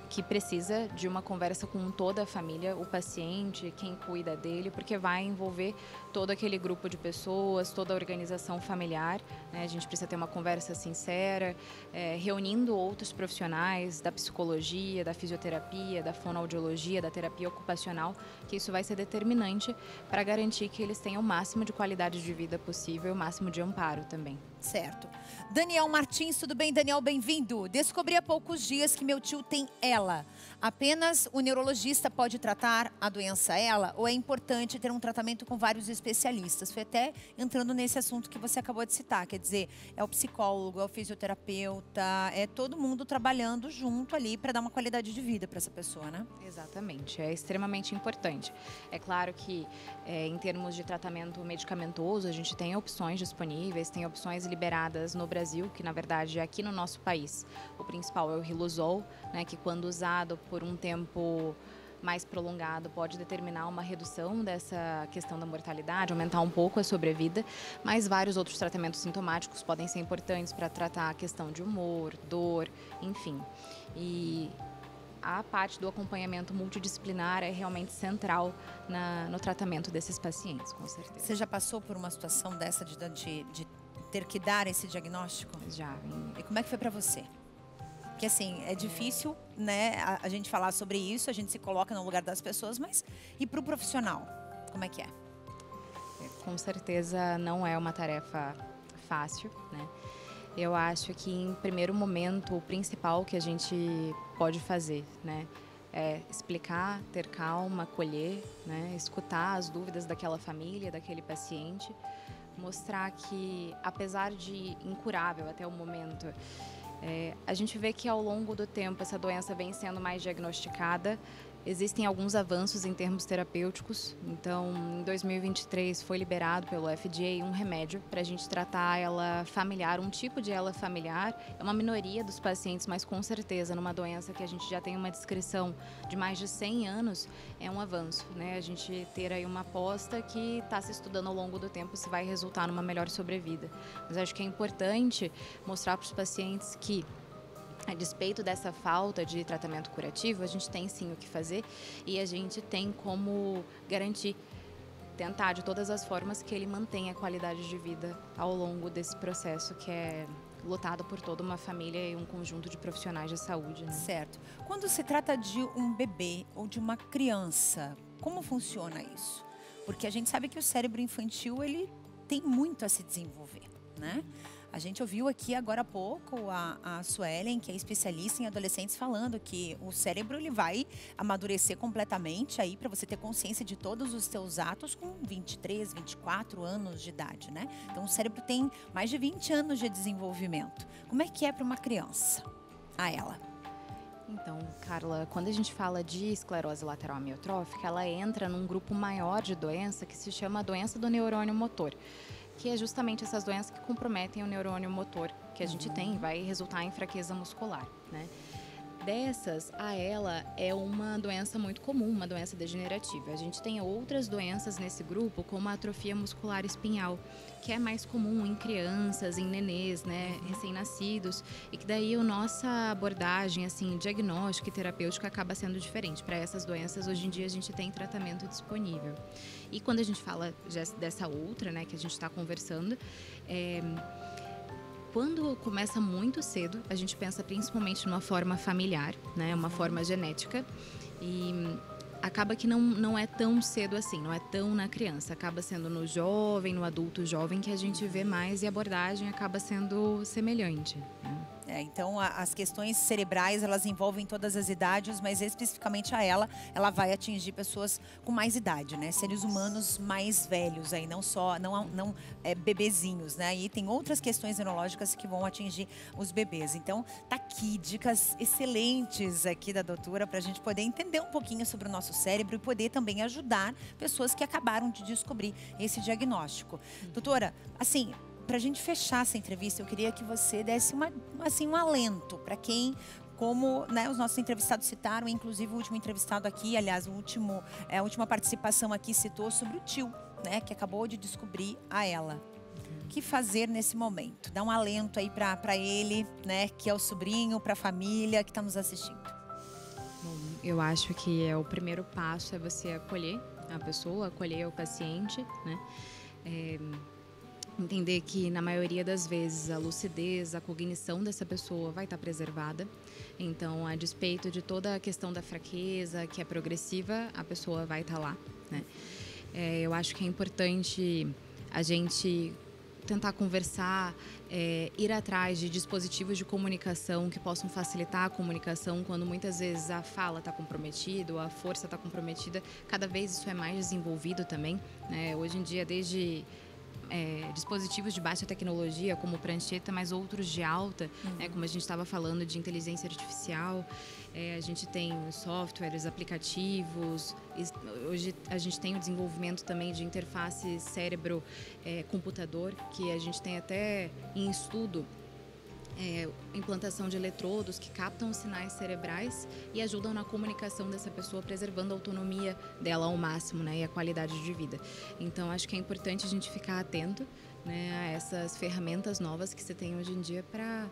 que precisa de uma conversa com toda a família, o paciente, quem cuida dele, porque vai envolver todo aquele grupo de pessoas, toda a organização familiar, né? A gente precisa ter uma conversa sincera, reunindo outros profissionais da psicologia, da fisioterapia, da fonoaudiologia, da terapia ocupacional, que isso vai ser determinante para garantir que eles tenham o máximo de qualidade de vida possível, o máximo de amparo também. Certo. Daniel Martins, tudo bem, Daniel? Bem-vindo. Descobri há poucos dias que meu tio tem ELA. Apenas o neurologista pode tratar a doença ELA ou é importante ter um tratamento com vários especialistas? Foi até entrando nesse assunto que você acabou de citar, quer dizer, é o psicólogo, é o fisioterapeuta, é todo mundo trabalhando junto ali para dar uma qualidade de vida para essa pessoa, né? Exatamente, é extremamente importante. É claro que em termos de tratamento medicamentoso, a gente tem opções disponíveis, tem opções liberadas no Brasil, que na verdade aqui no nosso país o principal é o Riluzol, né, que quando usado por um tempo mais prolongado pode determinar uma redução dessa questão da mortalidade, aumentar um pouco a sobrevida, mas vários outros tratamentos sintomáticos podem ser importantes para tratar a questão de humor, dor, enfim. E a parte do acompanhamento multidisciplinar é realmente central no tratamento desses pacientes, com certeza. Você já passou por uma situação dessa de ter que dar esse diagnóstico? Já. E como é que foi para você? Porque assim, é difícil, né, a gente falar sobre isso, a gente se coloca no lugar das pessoas, mas e para o profissional, como é que é? Com certeza não é uma tarefa fácil, né? Eu acho que em primeiro momento o principal que a gente pode fazer, né, é explicar, ter calma, acolher, né, escutar as dúvidas daquela família, daquele paciente, mostrar que apesar de incurável até o momento, a gente vê que ao longo do tempo essa doença vem sendo mais diagnosticada. Existem alguns avanços em termos terapêuticos. Então, em 2023 foi liberado pelo FDA um remédio para a gente tratar ela familiar, um tipo de ela familiar. É uma minoria dos pacientes, mas com certeza numa doença que a gente já tem uma descrição de mais de 100 anos, é um avanço, né? A gente ter aí uma aposta que está se estudando ao longo do tempo se vai resultar numa melhor sobrevida. Mas acho que é importante mostrar para os pacientes que, a despeito dessa falta de tratamento curativo, a gente tem sim o que fazer e a gente tem como garantir, tentar de todas as formas que ele mantenha a qualidade de vida ao longo desse processo que é lutado por toda uma família e um conjunto de profissionais de saúde, né? Certo. Quando se trata de um bebê ou de uma criança, como funciona isso? Porque a gente sabe que o cérebro infantil, ele tem muito a se desenvolver, né? A gente ouviu aqui agora há pouco a Suelen, que é especialista em adolescentes, falando que o cérebro ele vai amadurecer completamente aí para você ter consciência de todos os seus atos com 23, 24 anos de idade, né? Então o cérebro tem mais de 20 anos de desenvolvimento. Como é que é para uma criança? A ela. Então, Carla, quando a gente fala de esclerose lateral amiotrófica, ela entra num grupo maior de doença que se chama doença do neurônio motor, que é justamente essas doenças que comprometem o neurônio motor que a gente tem, vai resultar em fraqueza muscular, né? Dessas, a ela é uma doença muito comum, uma doença degenerativa. A gente tem outras doenças nesse grupo, como a atrofia muscular espinhal, que é mais comum em crianças, em nenês, né, recém-nascidos, e que daí a nossa abordagem, assim, diagnóstica e terapêutica acaba sendo diferente. Para essas doenças, hoje em dia, a gente tem tratamento disponível. E quando a gente fala dessa outra, né, que a gente está conversando, quando começa muito cedo, a gente pensa principalmente numa forma familiar, né, uma forma genética, e acaba que não é tão cedo assim, não é tão na criança, acaba sendo no jovem, no adulto jovem que a gente vê mais e a abordagem acaba sendo semelhante, né? Então, as questões cerebrais, elas envolvem todas as idades, mas especificamente ela vai atingir pessoas com mais idade, né? Seres humanos mais velhos aí, não bebezinhos, né? E tem outras questões neurológicas que vão atingir os bebês. Então, tá aqui dicas excelentes aqui da doutora para a gente poder entender um pouquinho sobre o nosso cérebro e poder também ajudar pessoas que acabaram de descobrir esse diagnóstico. Doutora, assim, para a gente fechar essa entrevista, eu queria que você desse um alento para quem, como, né, os nossos entrevistados citaram, inclusive o último entrevistado aqui, aliás, a última participação aqui citou sobre o tio, né, que acabou de descobrir a ela. O que fazer nesse momento? Dá um alento aí para ele, né, que é o sobrinho, para a família que está nos assistindo. Bom, eu acho que o primeiro passo é você acolher a pessoa, acolher o paciente, né? Entender que, na maioria das vezes, a lucidez, a cognição dessa pessoa vai estar preservada. Então, a despeito de toda a questão da fraqueza, que é progressiva, a pessoa vai estar lá, né? Eu acho que é importante a gente tentar conversar, ir atrás de dispositivos de comunicação que possam facilitar a comunicação quando muitas vezes a fala está comprometida ou a força está comprometida. Cada vez isso é mais desenvolvido também, né? Hoje em dia, desde dispositivos de baixa tecnologia, como prancheta, mas outros de alta, né, como a gente estava falando de inteligência artificial. A gente tem softwares, aplicativos. Hoje a gente tem o desenvolvimento também de interface cérebro-computador, que a gente tem até em estudo implantação de eletrodos que captam os sinais cerebrais e ajudam na comunicação dessa pessoa, preservando a autonomia dela ao máximo, né, e a qualidade de vida. Então, acho que é importante a gente ficar atento, né, a essas ferramentas novas que você tem hoje em dia para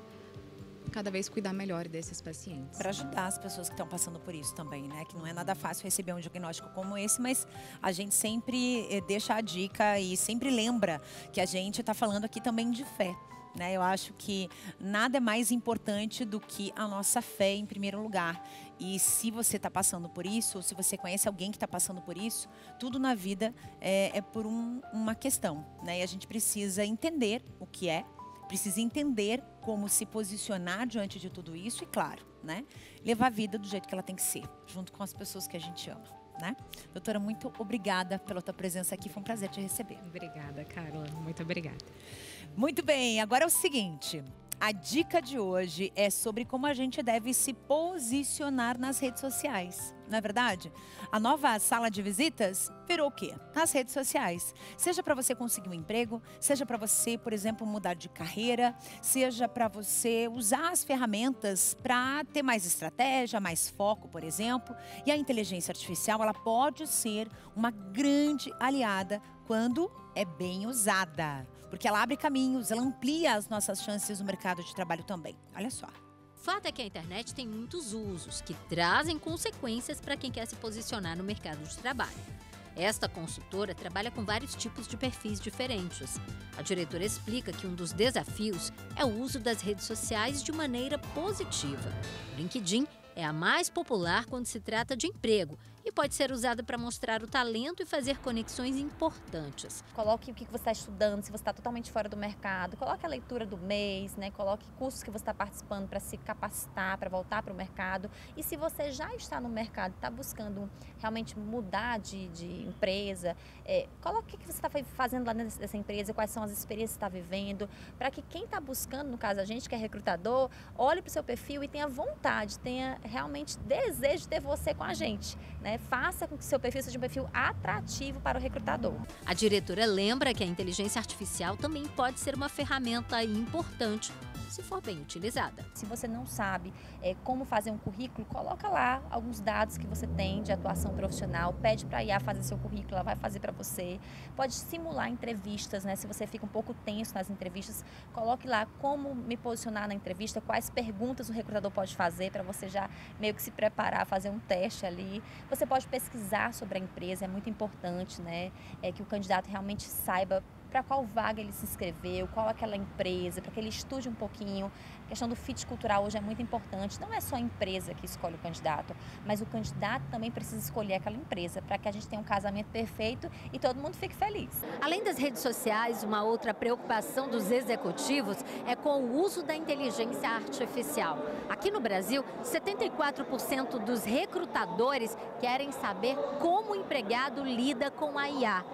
cada vez cuidar melhor desses pacientes. Para ajudar as pessoas que estão passando por isso também, né? Que não é nada fácil receber um diagnóstico como esse, mas a gente sempre deixa a dica e sempre lembra que a gente está falando aqui também de fé. Né? Eu acho que nada é mais importante do que a nossa fé em primeiro lugar. E se você está passando por isso, ou se você conhece alguém que está passando por isso, tudo na vida é por uma questão. Né? E a gente precisa entender o que é, precisa entender como se posicionar diante de tudo isso e, claro, né? Levar a vida do jeito que ela tem que ser, junto com as pessoas que a gente ama. Né? Doutora, muito obrigada pela tua presença aqui, foi um prazer te receber. Obrigada, Carla, muito obrigada. Muito bem, agora é o seguinte, a dica de hoje é sobre como a gente deve se posicionar nas redes sociais, não é verdade? A nova sala de visitas virou o quê? Nas redes sociais. Seja para você conseguir um emprego, seja para você, por exemplo, mudar de carreira, seja para você usar as ferramentas para ter mais estratégia, mais foco, por exemplo. E a inteligência artificial, ela pode ser uma grande aliada quando é bem usada. Porque ela abre caminhos, ela amplia as nossas chances no mercado de trabalho também. Olha só. Fato é que a internet tem muitos usos que trazem consequências para quem quer se posicionar no mercado de trabalho. Esta consultora trabalha com vários tipos de perfis diferentes. A diretora explica que um dos desafios é o uso das redes sociais de maneira positiva. O LinkedIn é a mais popular quando se trata de emprego e pode ser usada para mostrar o talento e fazer conexões importantes. Coloque o que você está estudando, se você está totalmente fora do mercado, coloque a leitura do mês, né? Coloque cursos que você está participando para se capacitar, para voltar para o mercado. E se você já está no mercado, está buscando realmente mudar de empresa, coloque o que você está fazendo lá nessa empresa, quais são as experiências que você está vivendo, para que quem está buscando, no caso a gente que é recrutador, olhe para o seu perfil e tenha vontade, tenha realmente desejo de ter você com a gente, né? Faça com que seu perfil seja um perfil atrativo para o recrutador. A diretora lembra que a inteligência artificial também pode ser uma ferramenta importante, se for bem utilizada. Se você não sabe como fazer um currículo, coloca lá alguns dados que você tem de atuação profissional, pede para a IA fazer seu currículo, ela vai fazer para você. Pode simular entrevistas, né? Se você fica um pouco tenso nas entrevistas, coloque lá como me posicionar na entrevista, quais perguntas o recrutador pode fazer para você já meio que se preparar, fazer um teste ali. Você pode pesquisar sobre a empresa, é muito importante, né? Que o candidato realmente saiba para qual vaga ele se inscreveu, qual aquela empresa, para que ele estude um pouquinho. A questão do fit cultural hoje é muito importante. Não é só a empresa que escolhe o candidato, mas o candidato também precisa escolher aquela empresa para que a gente tenha um casamento perfeito e todo mundo fique feliz. Além das redes sociais, uma outra preocupação dos executivos é com o uso da inteligência artificial. Aqui no Brasil, 74% dos recrutadores querem saber como o empregado lida com a IA.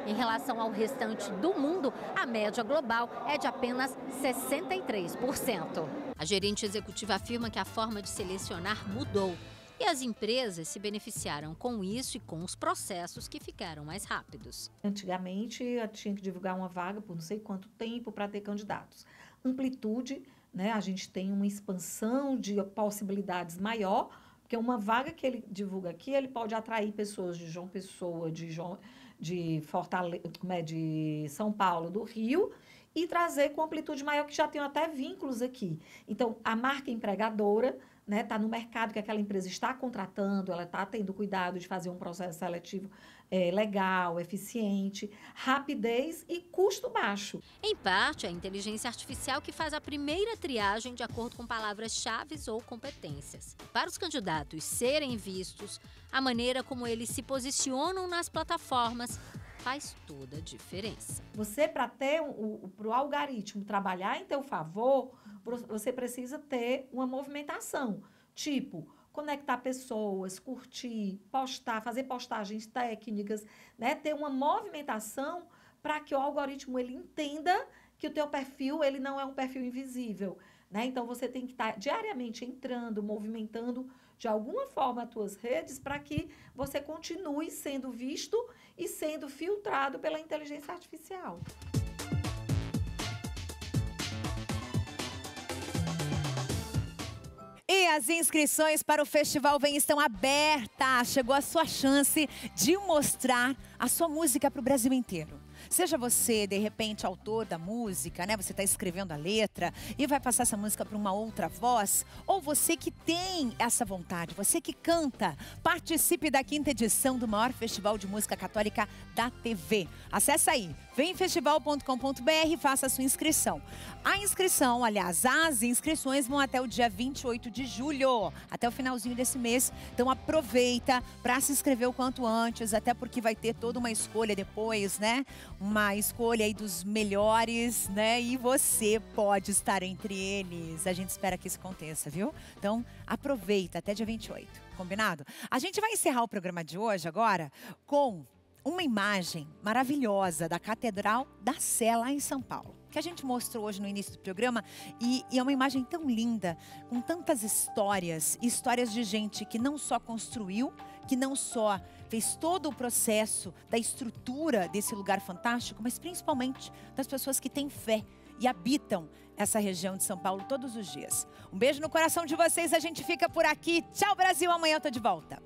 Em relação ao restante do mundo, a média global é de apenas 63%. A gerente executiva afirma que a forma de selecionar mudou e as empresas se beneficiaram com isso e com os processos que ficaram mais rápidos. Antigamente, eu tinha que divulgar uma vaga por não sei quanto tempo para ter candidatos. Amplitude, né? A gente tem uma expansão de possibilidades maior, porque uma vaga que ele divulga aqui, ele pode atrair pessoas de João Pessoa, de Fortaleza, de São Paulo, do Rio, e trazer com amplitude maior, que já tem até vínculos aqui. Então, a marca empregadora, né, está no mercado que aquela empresa está contratando, ela está tendo cuidado de fazer um processo seletivo legal, eficiente, rapidez e custo baixo. Em parte, é a inteligência artificial que faz a primeira triagem de acordo com palavras-chave ou competências. Para os candidatos serem vistos, a maneira como eles se posicionam nas plataformas faz toda a diferença. Você, para ter para o algoritmo trabalhar em teu favor, você precisa ter uma movimentação, tipo conectar pessoas, curtir, postar, fazer postagens técnicas, né? Ter uma movimentação para que o algoritmo ele entenda que o teu perfil ele não é um perfil invisível, né? Então você tem que estar diariamente entrando, movimentando de alguma forma as tuas redes para que você continue sendo visto e sendo filtrado pela inteligência artificial. E as inscrições para o Festival Vem estão abertas. Chegou a sua chance de mostrar a sua música para o Brasil inteiro. Seja você, de repente, autor da música, né? Você está escrevendo a letra e vai passar essa música para uma outra voz, ou você que tem essa vontade, você que canta, participe da 5ª edição do maior festival de música católica da TV. Acesse aí, vemfestival.com.br e faça a sua inscrição. A inscrição, aliás, as inscrições vão até o dia 28 de julho, até o finalzinho desse mês. Então aproveita para se inscrever o quanto antes, até porque vai ter toda uma escolha depois, né? Uma escolha aí dos melhores, né? E você pode estar entre eles. A gente espera que isso aconteça, viu? Então aproveita até dia 28, combinado? A gente vai encerrar o programa de hoje agora com uma imagem maravilhosa da Catedral da Sé, lá em São Paulo, que a gente mostrou hoje no início do programa, e é uma imagem tão linda, com tantas histórias de gente que não só construiu, que não só fez todo o processo da estrutura desse lugar fantástico, mas principalmente das pessoas que têm fé e habitam essa região de São Paulo todos os dias. Um beijo no coração de vocês, a gente fica por aqui. Tchau, Brasil, amanhã eu tô de volta.